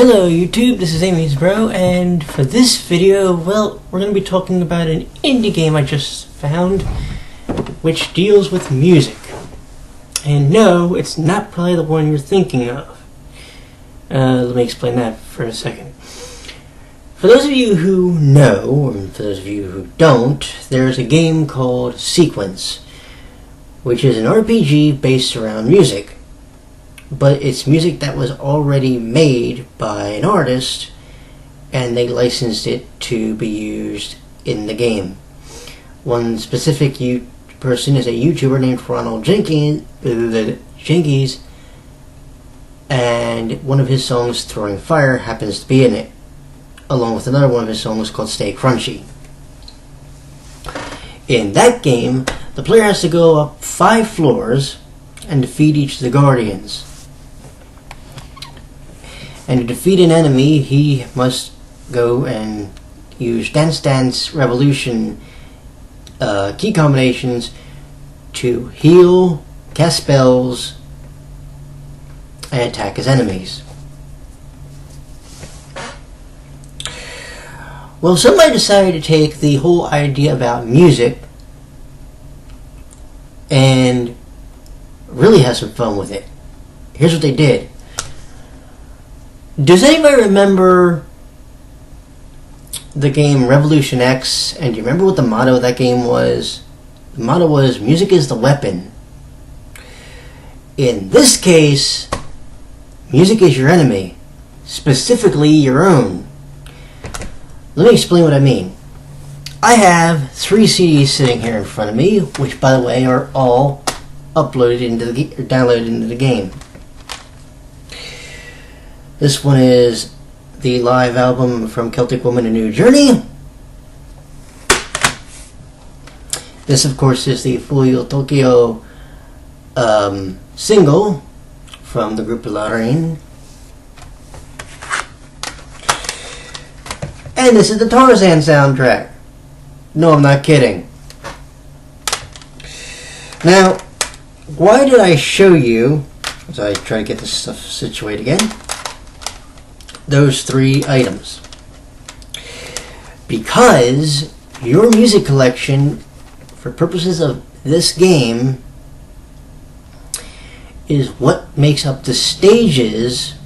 Hello YouTube, this is Amisbro, and for this video, well, we're going to be talking about an indie game I just found, which deals with music. And no, it's not probably the one you're thinking of. Let me explain that for a second. For those of you who know, or for those of you who don't, there's a game called Sequence, which is an RPG based around music. But it's music that was already made by an artist, and they licensed it to be used in the game. One specific person is a YouTuber named Ronald Jenkins, and one of his songs, Throwing Fire, happens to be in it, along with another one of his songs called Stay Crunchy. In that game, the player has to go up 5 floors and defeat each of the guardians. And to defeat an enemy, he must go and use Dance Dance Revolution key combinations to heal, cast spells, and attack his enemies. Well, somebody decided to take the whole idea about music and really have some fun with it. Here's what they did. Does anybody remember the game Revolution X? And do you remember what the motto of that game was? The motto was, music is the weapon. In this case, music is your enemy, specifically your own. Let me explain what I mean. I have 3 CDs sitting here in front of me, which, by the way, are all uploaded into the or downloaded into the game. This one is the live album from Celtic Woman: A New Journey. This, of course, is the Fuyo Tokyo single from the group Lorraine. And this is the Tarzan soundtrack. No, I'm not kidding. Now, why did I show you, as I try to get this stuff situated again, those 3 items? Because your music collection, for purposes of this game, is what makes up the stages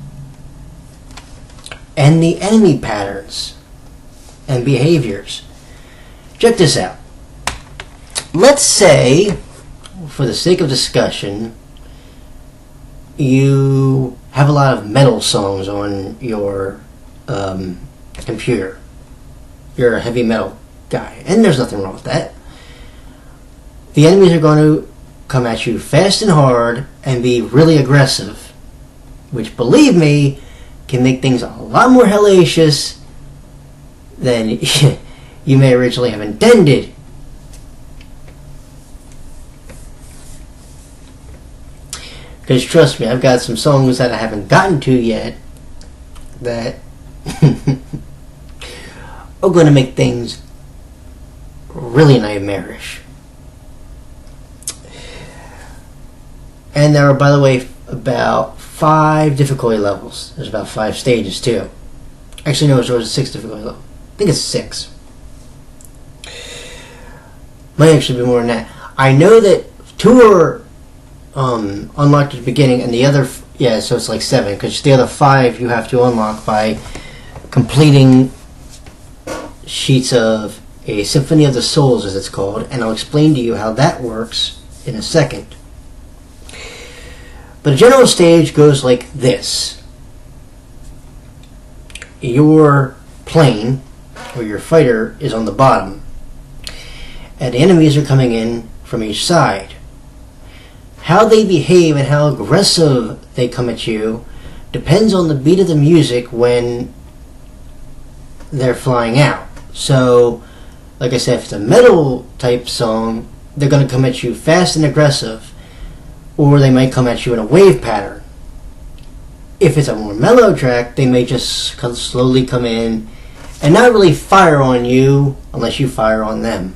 and the enemy patterns and behaviors. Check this out. Let's say, for the sake of discussion, you have a lot of metal songs on your computer. You're a heavy metal guy, and there's nothing wrong with that. The enemies are going to come at you fast and hard and be really aggressive, which, believe me, can make things a lot more hellacious than you may originally have intended. Because trust me, I've got some songs that I haven't gotten to yet that are going to make things really nightmarish. And there are, by the way, about 5 difficulty levels. There's about 5 stages too. Actually, no, there's 6 difficulty levels. I think it's 6. Might actually be more than that. I know that 2 are unlocked at the beginning, and the other, yeah, so it's like 7, because the other 5 you have to unlock by completing sheets of a Symphony of the Souls, as it's called, and I'll explain to you how that works in a second. But a general stage goes like this. Your plane, or your fighter, is on the bottom, and the enemies are coming in from each side. How they behave and how aggressive they come at you depends on the beat of the music when they're flying out. So, like I said, if it's a metal type song, they're going to come at you fast and aggressive, or they might come at you in a wave pattern. If it's a more mellow track, they may just slowly come in and not really fire on you unless you fire on them.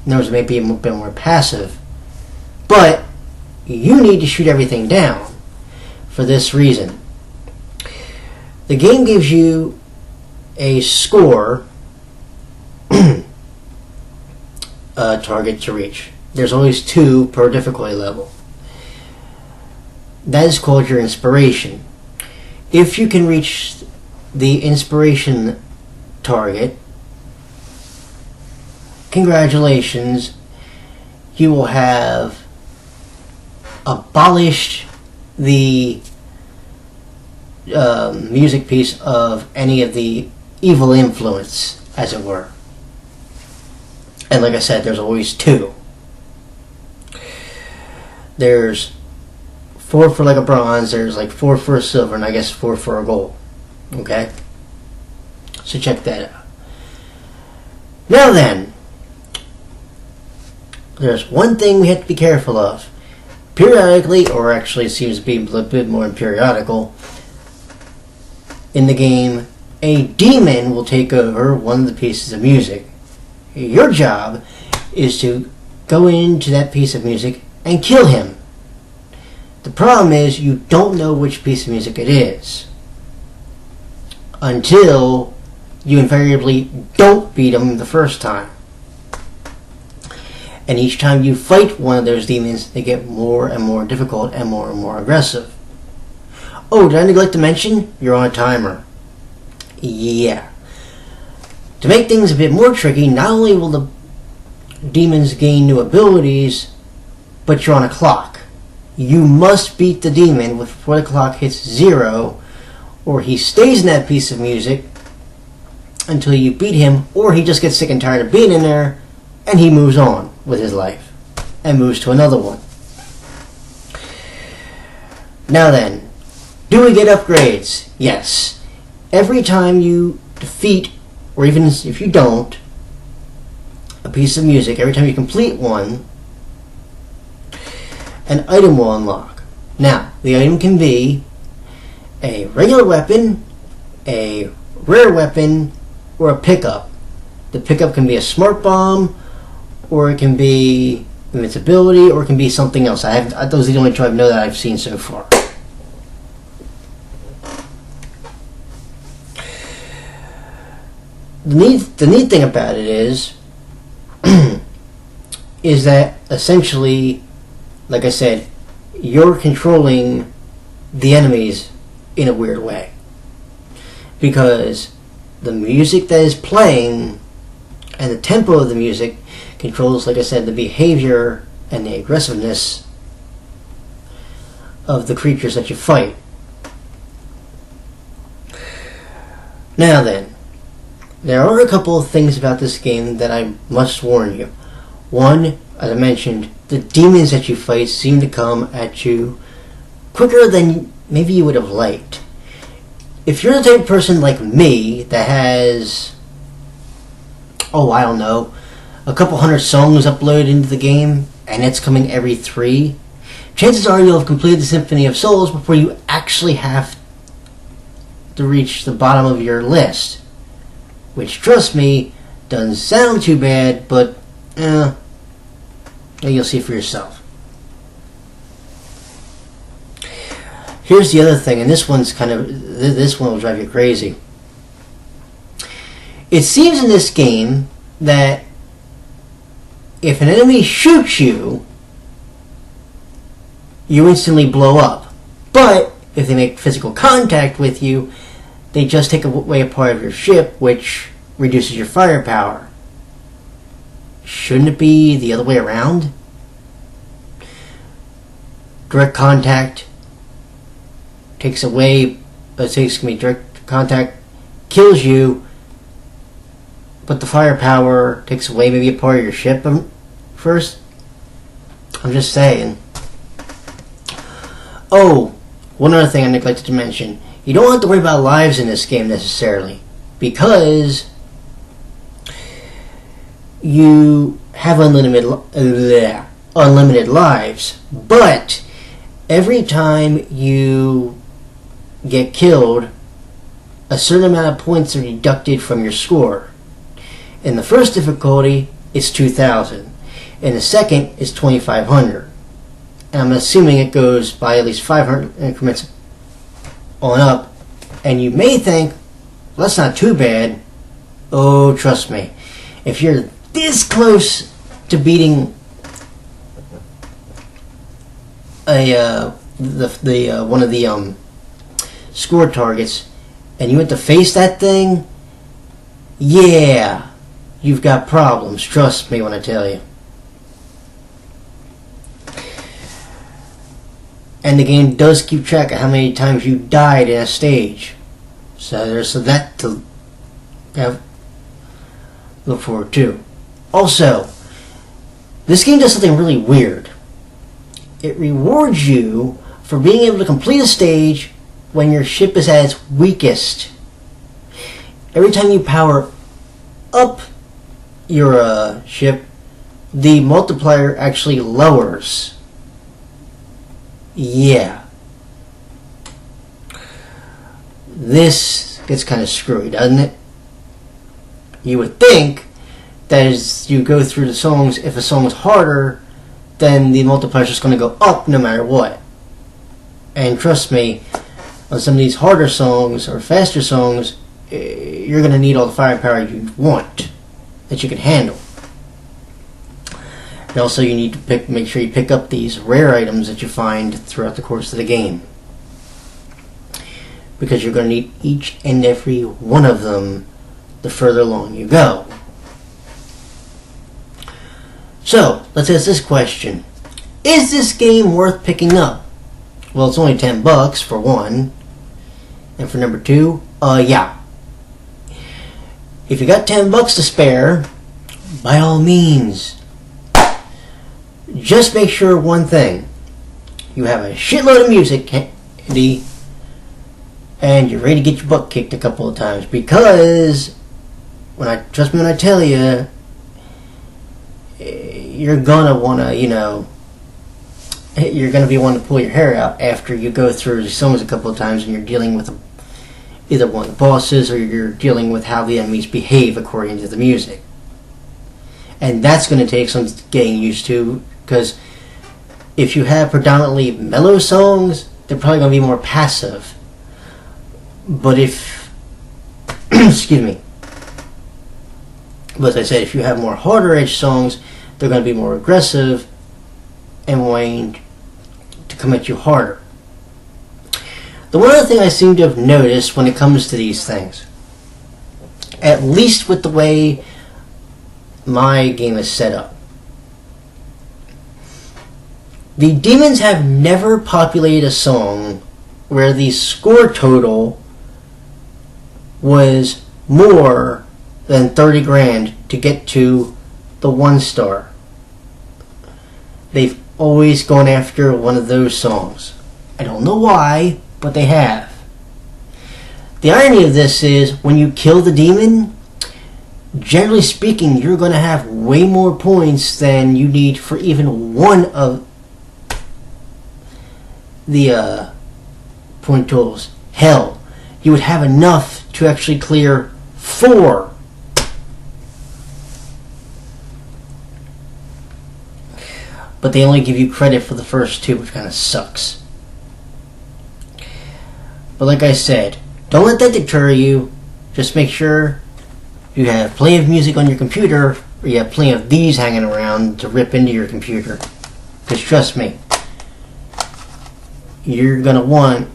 In other words, it may be a bit more passive. But you need to shoot everything down for this reason. the game gives you a score target to reach. There's always 2 per difficulty level. That is called your inspiration. If you can reach the inspiration target, congratulations, you will have abolished the music piece of any of the evil influence, as it were. And like I said, there's always 2. There's 4 for like a bronze, there's like 4 for a silver, and I guess 4 for a gold. Okay? So check that out. Now then, there's one thing we have to be careful of. Periodically, or actually it seems to be a little bit more periodical, in the game, a demon will take over one of the pieces of music. Your job is to go into that piece of music and kill him. The problem is you don't know which piece of music it is until you invariably don't beat him the first time. And each time you fight one of those demons, they get more and more difficult and more aggressive. Oh, did I neglect to mention? You're on a timer. Yeah. To make things a bit more tricky, not only will the demons gain new abilities, but you're on a clock. You must beat the demon before the clock hits 0, or he stays in that piece of music until you beat him, or he just gets sick and tired of being in there, and he moves on with his life, and moves to another one. Now then, do we get upgrades? Yes. Every time you defeat, or even if you don't, a piece of music, every time you complete one, an item will unlock. Now, the item can be a regular weapon, a rare weapon, or a pickup. The pickup can be a smart bomb, or it can be invincibility, or it can be something else. Those are the only 2 I know that I've seen so far. The neat thing about it is that essentially, like I said, you're controlling the enemies in a weird way. Because the music that is playing and the tempo of the music controls, like I said, the behavior and the aggressiveness of the creatures that you fight. Now then, there are a couple of things about this game that I must warn you. One, as I mentioned, the demons that you fight seem to come at you quicker than maybe you would have liked. If you're the type of person like me that has, I don't know, a couple hundred songs uploaded into the game, and it's coming every 3, chances are you'll have completed the Symphony of Souls before you actually have to reach the bottom of your list. Which, trust me, doesn't sound too bad, but you'll see for yourself. Here's the other thing, and this one will drive you crazy. It seems in this game that if an enemy shoots you, you instantly blow up. But if they make physical contact with you, they just take away a part of your ship, which reduces your firepower. Shouldn't it be the other way around? Direct contact direct contact kills you, but the firepower takes away maybe a part of your ship first? I'm just saying. Oh, one other thing I neglected to mention. You don't have to worry about lives in this game necessarily, because you have unlimited lives, but every time you get killed, a certain amount of points are deducted from your score. In the first difficulty, it's 2,000. In the second, it's 2,500. And I'm assuming it goes by at least 500 increments on up And you may think, well, that's not too bad. Oh, trust me. If you're this close to beating one of the score targets, and you have to face that thing, yeah, you've got problems. Trust me when I tell you. And the game does keep track of how many times you died in a stage. So there's that to look forward to. Also, this game does something really weird. It rewards you for being able to complete a stage when your ship is at its weakest. Every time you power up your ship, the multiplier actually lowers. Yeah. This gets kind of screwy, doesn't it? You would think that as you go through the songs, if a song is harder, then the multiplier is just going to go up no matter what. And trust me, on some of these harder songs or faster songs, you're going to need all the firepower you want, that you can handle. And also you need to make sure you pick up these rare items that you find throughout the course of the game, because you're going to need each and every one of them the further along you go. So, let's ask this question. Is this game worth picking up? Well, it's only $10 for one. And for number two, yeah. If you got $10 to spare, by all means, just make sure one thing. You have a shitload of music handy, and you're ready to get your butt kicked a couple of times, because trust me when I tell you, you're gonna wanna, you're gonna be wanting to pull your hair out after you go through the songs a couple of times and you're dealing with either one of the bosses, or you're dealing with how the enemies behave according to the music. And that's going to take some getting used to, because if you have predominantly mellow songs, they're probably going to be more passive. But if, excuse me, but as I said, if you have more harder edge songs, they're going to be more aggressive and wanting to come at you harder. The one other thing I seem to have noticed when it comes to these things, at least with the way my game is set up, the demons have never populated a song where the score total was more than 30 grand to get to the 1 star. They've always gone after one of those songs. I don't know why, but they have. The irony of this is, when you kill the demon, generally speaking, you're going to have way more points than you need for even one of the point totals. Hell, you would have enough to actually clear 4. But they only give you credit for the first 2, which kind of sucks. But like I said, don't let that deter you. Just make sure you have plenty of music on your computer, or you have plenty of these hanging around to rip into your computer. Because trust me, you're going to want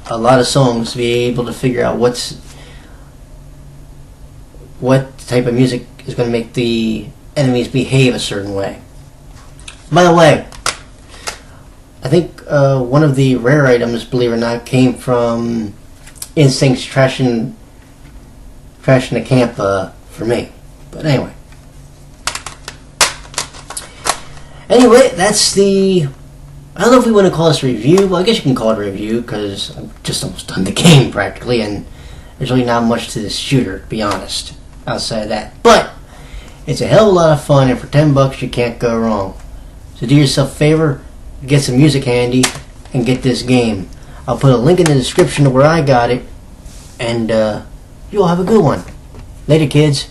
a lot of songs to be able to figure out what type of music is going to make the enemies behave a certain way. By the way, I think one of the rare items, believe it or not, came from Instinct's trashing the camp for me. But anyway. That's the... I don't know if we want to call this a review. Well, I guess you can call it a review, because I'm just almost done the game, practically, and there's really not much to this shooter, to be honest, outside of that. But it's a hell of a lot of fun, and for $10 you can't go wrong. So do yourself a favor, get some music handy, and get this game. I'll put a link in the description to where I got it, and you all have a good one. Later, kids.